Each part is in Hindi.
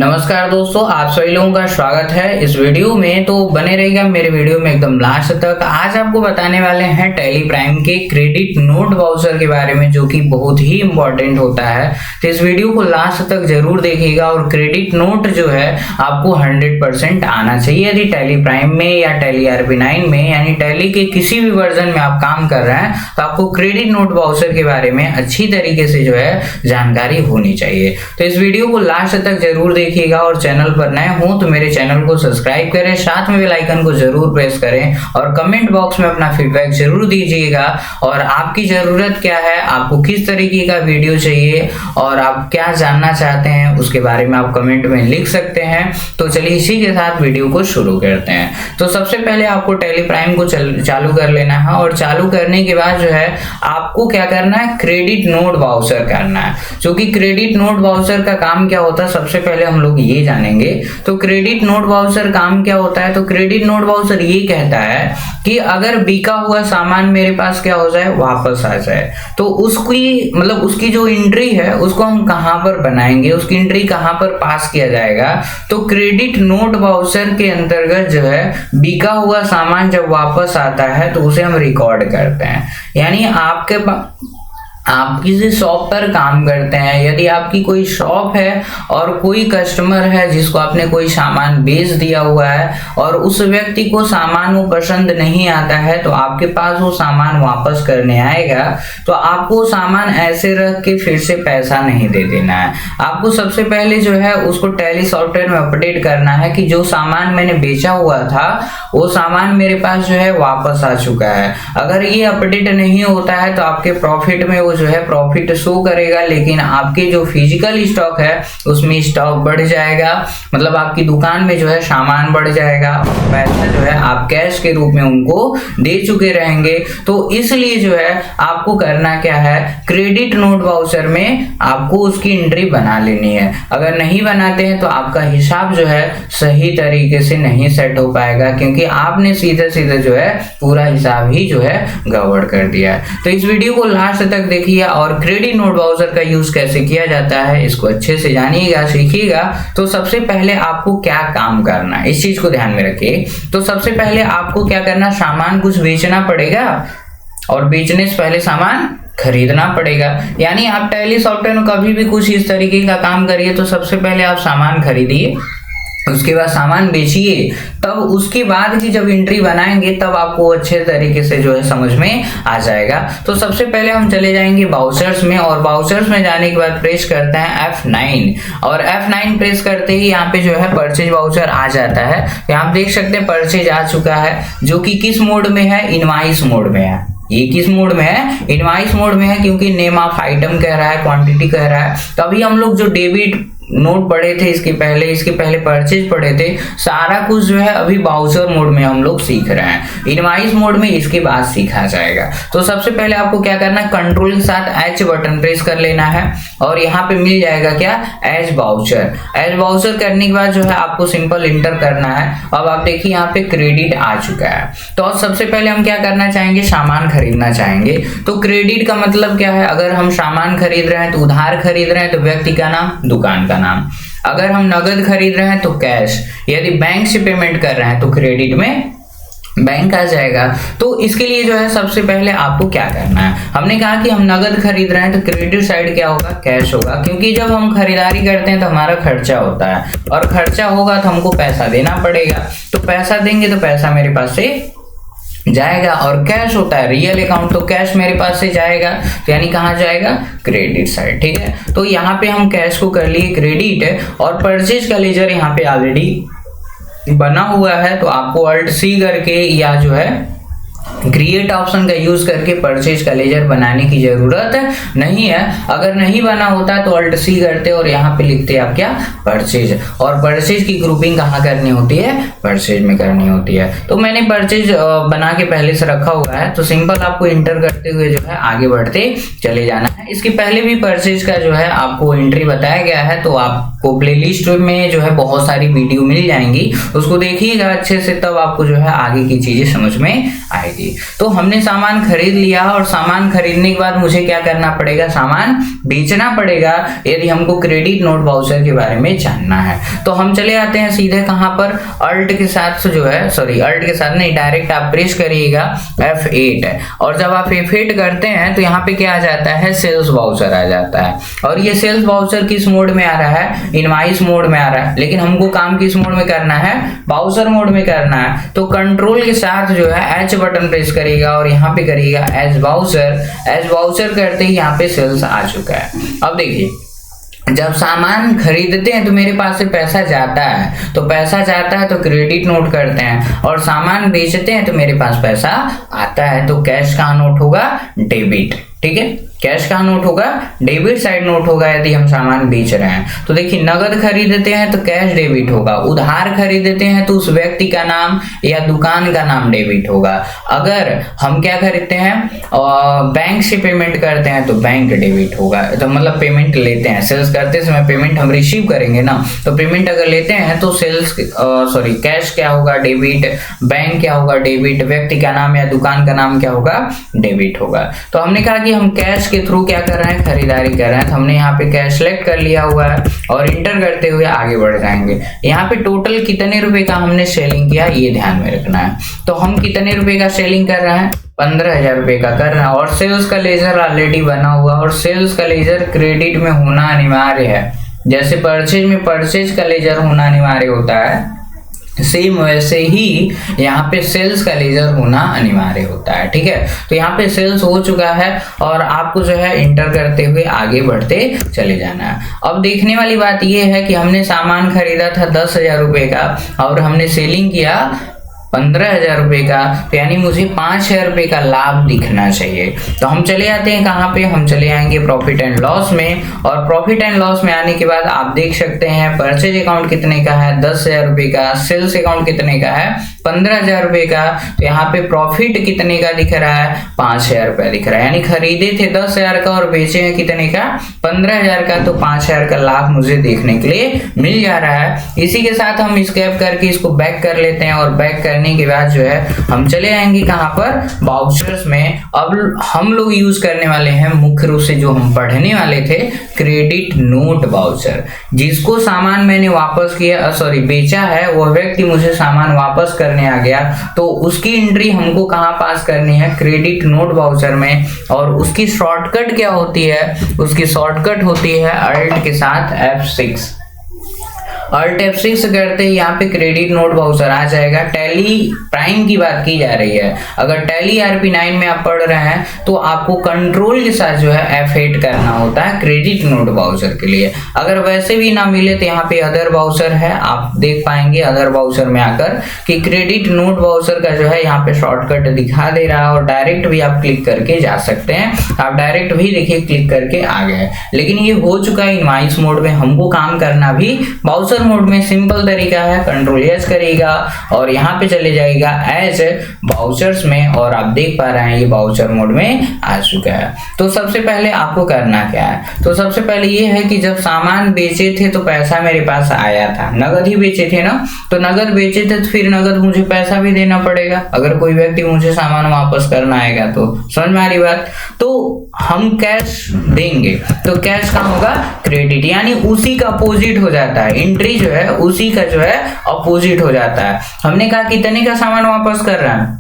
नमस्कार दोस्तों, आप सभी लोगों का स्वागत है इस वीडियो में। तो बने रहिएगा मेरे वीडियो में एकदम लास्ट तक। आज आपको बताने वाले हैं टैली प्राइम के क्रेडिट नोट वाउचर के बारे में, जो कि बहुत ही इंपॉर्टेंट होता है। तो इस वीडियो को लास्ट तक जरूर देखिएगा। और क्रेडिट नोट जो है आपको 100% आना चाहिए यदि टैली प्राइम में या टैली RP9 में यानी टैली के किसी भी वर्जन में आप काम कर रहे हैं तो आपको क्रेडिट नोट वाउचर के बारे में अच्छी तरीके से जो है जानकारी होनी चाहिए। तो इस वीडियो को लास्ट तक जरूर देखिएगा। और चैनल पर नए हो तो मेरे चैनल को सब्सक्राइब करें, साथ में बेल आइकन को जरूर प्रेस करें और कमेंट बॉक्स में अपना फीडबैक जरूर दीजिएगा। और आपकी जरूरत क्या है, आपको किस तरीके का वीडियो चाहिए और आप क्या जानना चाहते हैं उसके बारे में आप कमेंट में लिख सकते हैं। तो चलिए इसी के साथ वीडियो को शुरू करते हैं। तो सबसे पहले आपको टैली प्राइम को चालू कर लेना है और चालू करने के बाद जो है आपको क्या करना है, क्रेडिट नोट वाउचर करना है। जो कि क्रेडिट नोट वाउचर का काम क्या होता है सबसे पहले हम लोग ये जानेंगे। तो क्रेडिट नोट वाउचर काम क्या होता है, तो क्रेडिट नोट वाउचर ये कहता है कि अगर बिका हुआ सामान मेरे पास क्या हो जाए, वापस आ जाए, तो उसकी जो एंट्री है उसको हम कहां पर बनाएंगे, उसकी एंट्री कहां पर पास किया जाएगा। तो क्रेडिट नोट वाउचर के अंतर्गत जो है बिका हुआ सामान जब वापस आता है तो उसे हम रिकॉर्ड करते हैं। यानी आप किसी शॉप पर काम करते हैं, यदि आपकी कोई शॉप है और कोई कस्टमर है जिसको आपने कोई सामान बेच दिया हुआ है और उस व्यक्ति को सामान वो पसंद नहीं आता है, तो आपके पास वो सामान वापस करने आएगा, तो आपको सामान ऐसे रख के फिर से पैसा नहीं दे देना है। आपको सबसे पहले जो है उसको टैली सॉफ्टवेयर में अपडेट करना है कि जो सामान मैंने बेचा हुआ था वो सामान मेरे पास जो है वापस आ चुका है। अगर ये अपडेट नहीं होता है तो आपके प्रॉफिट में जो है प्रॉफिट शो करेगा, लेकिन आपके जो फिजिकल स्टॉक है उसमें स्टॉक बढ़ जाएगा, मतलब आपकी दुकान में जो है सामान बढ़ जाएगा, पैसा जो है आप कैश के रूप में उनको दे चुके रहेंगे। तो इसलिए जो है आपको करना क्या है, क्रेडिट नोट वाउचर में आपको उसकी एंट्री बना लेनी है। अगर नहीं बनाते हैं तो आपका हिसाब जो है सही तरीके से नहीं सेट हो पाएगा, क्योंकि आपने सीधे सीधे जो है पूरा हिसाब ही जो है गड़बड़ कर दिया है। तो इस वीडियो को लास्ट तक देखिए और क्रेडिट नोट वाउचर का यूज कैसे किया जाता है इसको अच्छे से जानिएगा, सीखिएगा। तो सबसे पहले आपको क्या काम करना है इस चीज को ध्यान में रखिए। तो सबसे पहले आपको क्या करना, सामान कुछ बेचना पड़ेगा और बेचने से पहले सामान खरीदना पड़ेगा। यानी आप टैली सॉफ्टवेयर में कभी भी कुछ इस तरीके का काम करिए तो सबसे पहले आप सामान खरीदिए, उसके बाद सामान बेचिए, तब उसके बाद की जब एंट्री बनाएंगे तब आपको अच्छे तरीके से जो है समझ में आ जाएगा। तो सबसे पहले हम चले जाएंगे वाउचर्स में और वाउचर्स में जाने के बाद प्रेस करते हैं F9 और F9 प्रेस करते ही यहाँ पे जो है परचेज वाउचर आ जाता है। यहाँ आप देख सकते हैं परचेज आ चुका है, जो कि किस मोड में है, इनवॉइस मोड में है। ये किस मोड में है, इनवॉइस मोड में है, क्योंकि नेम ऑफ आइटम कह रहा है, क्वांटिटी कह रहा है। तो अभी हम लोग जो डेबिट नोट पढ़े थे इसके पहले परचेज पढ़े थे, सारा कुछ जो है अभी वाउचर मोड में हम लोग सीख रहे हैं। इनवॉइस मोड में इसके बाद सीखा जाएगा। तो सबसे पहले आपको क्या करना है, कंट्रोल के साथ H बटन प्रेस कर लेना है और यहाँ पे मिल जाएगा क्या, एज वाउचर। एज वाउचर करने के बाद जो है आपको सिंपल इंटर करना है। अब आप देखिए यहाँ पे क्रेडिट आ चुका है। तो अब सबसे पहले हम क्या करना चाहेंगे, सामान खरीदना चाहेंगे। तो क्रेडिट का मतलब क्या है, अगर हम सामान खरीद रहे हैं तो उधार खरीद रहे हैं तो व्यक्ति का नाम, दुकान का नाम। अगर हम नगद खरीद रहे हैं तो कैश, यदि बैंक से पेमेंट कर रहे हैं तो क्रेडिट में बैंक आ जाएगा। तो इसके लिए जो है सबसे पहले आपको क्या करना है, हमने कहा कि हम नगद खरीद रहे हैं तो क्रेडिट साइड क्या होगा, कैश होगा, क्योंकि जब हम खरीदारी करते हैं तो हमारा खर्चा होता है और खर्चा होगा तो हमको पैसा देना पड़ेगा। तो पैसा देंगे तो पैसा मेरे पास से जाएगा और कैश होता है रियल अकाउंट, तो कैश मेरे पास से जाएगा, तो यानी कहाँ जाएगा, क्रेडिट साइड। ठीक है, तो यहाँ पे हम कैश को कर लिए क्रेडिट और परचेज का लेजर यहाँ पे ऑलरेडी बना हुआ है। तो आपको Alt+C करके या जो है क्रिएट ऑप्शन का यूज करके परचेज का लेजर बनाने की जरूरत नहीं है। अगर नहीं बना होता तो Alt+C करते और यहाँ पे लिखते आप क्या, परचेज। और परचेज की ग्रुपिंग कहाँ करनी होती है, परचेज में करनी होती है। तो मैंने परचेज बना के पहले से रखा हुआ है, तो सिंपल आपको इंटर करते हुए जो है आगे बढ़ते चले जाना है। इसके पहले भी परचेज का जो है आपको एंट्री बताया गया है, तो आपको प्लेलिस्ट में जो है बहुत सारी वीडियो मिल जाएंगी, उसको देखिएगा अच्छे से, तब आपको जो है आगे की चीजें समझ में आएगी। आएगी। तो हमने सामान खरीद लिया और सामान खरीदने के बाद मुझे क्या करना पड़ेगा, सामान बेचना पड़ेगा यदि हमको क्रेडिट नोट वाउचर के बारे में जानना है। तो हम चले आते हैं सीधे कहां पर, अल्ट के साथ जो है, सॉरी अल्ट के साथ नहीं, डायरेक्ट आप प्रेस करिएगा F8 और जब आप F8 करते हैं तो यहाँ पे क्या आ जाता है, सेल्स वाउचर आ जाता है। और ये सेल्स वाउचर किस मोड में आ रहा है, इनवाइस मोड में आ रहा है, लेकिन हमको काम किस मोड में करना है, वाउचर मोड में करना है। तो कंट्रोल के साथ जो है H बटन प्रेस करिएगा और यहाँ पे करिएगा एज वाउचर। एज वाउचर करते ही यहाँ पे सेल्स आ चुका है। अब देखिए, जब सामान खरीदते हैं तो मेरे पास से पैसा जाता है, तो पैसा जाता है तो क्रेडिट नोट करते हैं, और सामान बेचते हैं तो मेरे पास पैसा आता है, तो कैश का नोट होगा डेबिट। ठीक है, कैश का नोट होगा डेबिट साइड नोट होगा यदि हम सामान बेच रहे हैं। तो देखिए, नगद खरीदते हैं तो कैश डेबिट होगा, उधार खरीदते हैं तो उस व्यक्ति का नाम या दुकान का नाम डेबिट होगा। अगर हम क्या खरीदते हैं, बैंक से पेमेंट करते हैं तो बैंक डेबिट होगा, तो मतलब पेमेंट लेते हैं, सेल्स करते समय पेमेंट हम रिसीव करेंगे ना, तो पेमेंट अगर लेते हैं तो सेल्स सॉरी कैश क्या होगा, डेबिट, बैंक क्या होगा, डेबिट, व्यक्ति का नाम या दुकान का नाम क्या होगा, डेबिट होगा। तो हमने कहा कि हम कैश के थ्रू क्या कर रहे हैं, खरीदारी कर रहे हैं, तो हमने यहाँ पे कैश सेलेक्ट कर लिया हुआ है और इंटर करते हुए आगे बढ़ जाएंगे। यहाँ पे टोटल कितने रुपए का हमने सेलिंग किया ये ध्यान में रखना है। तो हम कितने रुपए का सेलिंग कर रहे हैं, 15,000 रुपए का कर रहे हैं, और सेल्स का लेजर ऑलरेडी बना हुआ, और सेल्स का लेजर क्रेडिट में होना अनिवार्य है। जैसे परचेज में परचेज का लेजर होना अनिवार्य होता है, सेम वैसे ही यहाँ पे सेल्स का लेजर होना अनिवार्य होता है। ठीक है, तो यहाँ पे सेल्स हो चुका है और आपको जो है इंटर करते हुए आगे बढ़ते चले जाना है। अब देखने वाली बात यह है कि हमने सामान खरीदा था 10,000 रुपए का और हमने सेलिंग किया 15,000 रुपए का, तो यानी मुझे 5,000 रुपए का लाभ दिखना चाहिए। तो हम चले आते हैं कहाँ पे, हम चले आएंगे प्रॉफिट एंड लॉस में, और प्रॉफिट एंड लॉस में आने के बाद आप देख सकते हैं परचेज अकाउंट कितने का है, 10,000 रुपए का, सेल्स अकाउंट कितने का है, 15,000 रुपए का। तो यहाँ पे प्रॉफिट कितने का दिख रहा है, 5,000 रुपया दिख रहा है, यानी खरीदे थे 10,000 का और बेचे हैं कितने का, 15,000 का, तो 5,000 का लाभ मुझे देखने के लिए मिल जा रहा है। इसी के साथ हम स्कैप करके इसको बैक कर लेते हैं, और बैक करने के बाद जो है हम चले आएंगे कहां पर, वाउचर्स में। अब हम लोग यूज करने वाले हैं मुख्य रूप से जो हम पढ़ने वाले थे, क्रेडिट नोट वाउचर। जिसको सामान मैंने वापस किया, सॉरी बेचा है, वो व्यक्ति मुझे सामान वापस करने आ गया, तो उसकी एंट्री हमको कहां पास करनी है, क्रेडिट नोट वाउचर में। और उसकी शॉर्टकट क्या होती है, उसकी शॉर्टकट होती है अल्ट के साथ F6। अल्ट F6 करते ही यहाँ पे क्रेडिट नोट वाउचर आ जाएगा। टैली प्राइम की बात की जा रही है, अगर टैली RP9 में आप पढ़ रहे हैं तो आपको कंट्रोल के साथ जो है F8 करना होता है क्रेडिट नोट वाउचर के लिए। अगर वैसे भी ना मिले तो यहाँ पे अदर वाउचर है, आप देख पाएंगे अदर वाउचर में आकर कि क्रेडिट नोट वाउचर का जो है यहाँ पे शॉर्टकट दिखा दे रहा है, और डायरेक्ट भी आप क्लिक करके जा सकते हैं। आप डायरेक्ट भी देखिए क्लिक करके आ गए, लेकिन ये हो चुका है इनवाइस मोड में। हमको काम करना भी वाउचर मोड में सिंपल तरीका है, कंट्रोल एस करिएगा और यहाँ पे चले जाएगा एज वाउचर्स में, और आप देख पा रहे हैं ये वाउचर मोड में आ चुका है। तो सबसे पहले आपको करना क्या है, तो सबसे पहले ये है कि जब सामान बेचे थे तो पैसा मेरे पास आया था, नगद ही बेचे थे ना, तो नगद बेचे थे तो फिर नगद मुझे पैसा भी देना पड़ेगा। अगर कोई व्यक्ति मुझे सामान वापस करना आएगा तो समझ में आ रही बात, तो हम कैश देंगे तो कैश का होगा क्रेडिट, यानी उसी का अपोजिट हो जाता है, एंट्री जो है उसी का जो है अपोजिट हो जाता है। हमने कहा कितने का सामान वापस कर रहा है,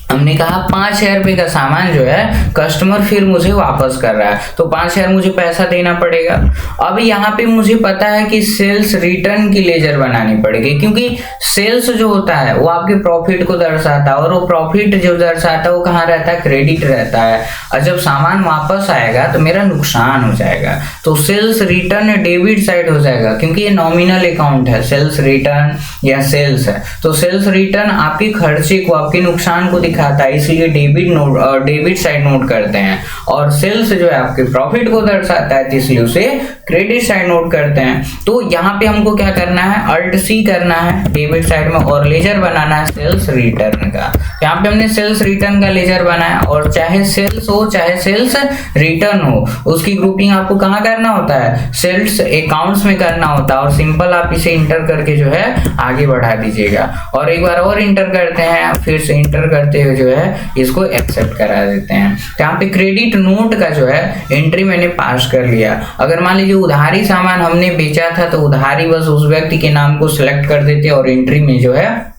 हमने कहा 5,000 रुपए का सामान जो है कस्टमर फिर मुझे वापस कर रहा है, तो 5,000 मुझे पैसा देना पड़ेगा। अब यहाँ पे मुझे पता है कि सेल्स रिटर्न की लेजर बनानी पड़ेगी, क्योंकि सेल्स जो होता है वो आपके प्रॉफिट को दर्शाता है, और वो प्रॉफिट जो दर्शाता है वो कहाँ रहता है, क्रेडिट रहता है। और जब सामान वापस आएगा तो मेरा नुकसान हो जाएगा, तो सेल्स रिटर्न डेबिट साइड हो जाएगा, क्योंकि ये नॉमिनल अकाउंट है, सेल्स रिटर्न या सेल्स है, तो सेल्स रिटर्न आपके खर्चे को, आपके नुकसान को दिखाता है, इसलिए डेबिट साइड नोट करते हैं। और सेल्स जो है आपके प्रॉफिट को दर्शाता है, इसलिए उसे क्रेडिट साइड नोट करते हैं। तो यहाँ पे हमको क्या करना है, अल्ट सी करना है डेबिट साइड में, और लेजर बनाना है सेल्स रिटर्न का। यहाँ पे हमने सेल्स रिटर्न का लेजर बनाया, और चाहे सेल्स हो चाहे सेल्स रिटर्न हो, उसकी ग्रुपिंग आपको कहाँ करना होता है, सेल्स अकाउंट्स में करना होता है। और सिंपल आप इसे इंटर करके जो है आगे बढ़ा दीजिएगा, और एक बार और इंटर करते हैं, फिर से इंटर करते हुए पे जो है इसको एक्सेप्ट करा देते हैं। तो यहाँ पे क्रेडिट नोट का जो है एंट्री मैंने पास कर लिया। अगर मान लीजिए उधारी सामान हमने बेचा था तो उधारी बस उस व्यक्ति के नाम को सिलेक्ट कर देते और एंट्री में जो है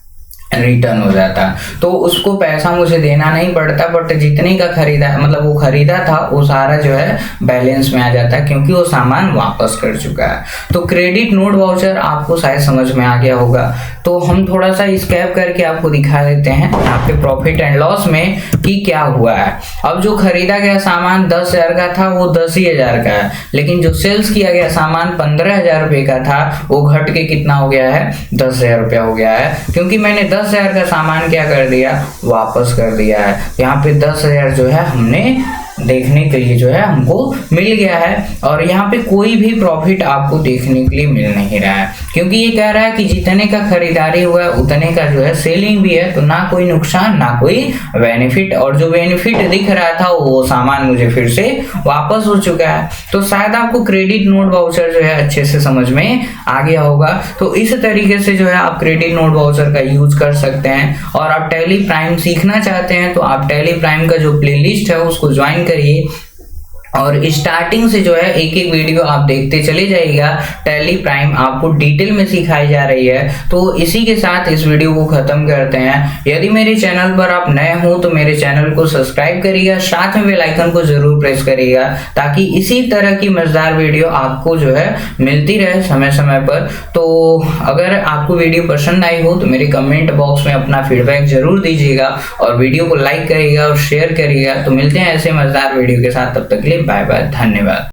रिटर्न हो जाता, तो उसको पैसा मुझे देना नहीं पड़ता, बट जितने का खरीदा मतलब वो खरीदा था वो सारा जो है बैलेंस में आ जाता है क्योंकि वो सामान वापस कर चुका है। तो क्रेडिट नोट वाउचर आपको शायद समझ में आ गया होगा। तो हम थोड़ा सा स्कैप करके आपको दिखा देते हैं यहाँ पे प्रॉफिट एंड लॉस में कि क्या हुआ है। अब जो खरीदा गया सामान 10,000 का था वो 10,000 का है, लेकिन जो सेल्स किया गया सामान 15,000 रुपये का था वो घट के कितना हो गया है 10,000 रुपया हो गया है, क्योंकि मैंने 10,000 का सामान क्या कर दिया वापस कर दिया है। यहाँ पे 10,000 जो है हमने देखने के लिए जो है हमको मिल गया है, और यहाँ पे कोई भी प्रॉफिट आपको देखने के लिए मिल नहीं रहा है क्योंकि ये कह रहा है कि जितने का खरीदारी हुआ है उतने का जो है सेलिंग भी है, तो ना कोई नुकसान ना कोई बेनिफिट, और जो बेनिफिट दिख रहा था वो सामान मुझे फिर से वापस हो चुका है। तो शायद आपको क्रेडिट नोट वाउचर जो है अच्छे से समझ में आ गया होगा। तो इस तरीके से जो है आप क्रेडिट नोट वाउचर का यूज कर सकते हैं। और आप टैली प्राइम सीखना चाहते हैं तो आप टैली प्राइम का जो प्लेलिस्ट है उसको ज्वाइन करिए, और स्टार्टिंग से जो है एक एक वीडियो आप देखते चले जाइएगा। टैली प्राइम आपको डिटेल में सिखाई जा रही है। तो इसी के साथ इस वीडियो को खत्म करते हैं। यदि मेरे चैनल पर आप नए हो तो मेरे चैनल को सब्सक्राइब करिएगा, साथ में बेल आइकन को जरूर प्रेस करिएगा ताकि इसी तरह की मजेदार वीडियो आपको जो है मिलती रहे समय समय पर। तो अगर आपको वीडियो पसंद आई हो तो मेरे कमेंट बॉक्स में अपना फीडबैक जरूर दीजिएगा और वीडियो को लाइक करिएगा और शेयर करिएगा। तो मिलते हैं ऐसे मजेदार वीडियो के साथ, तब तक के लिए बाय बाय, धन्यवाद।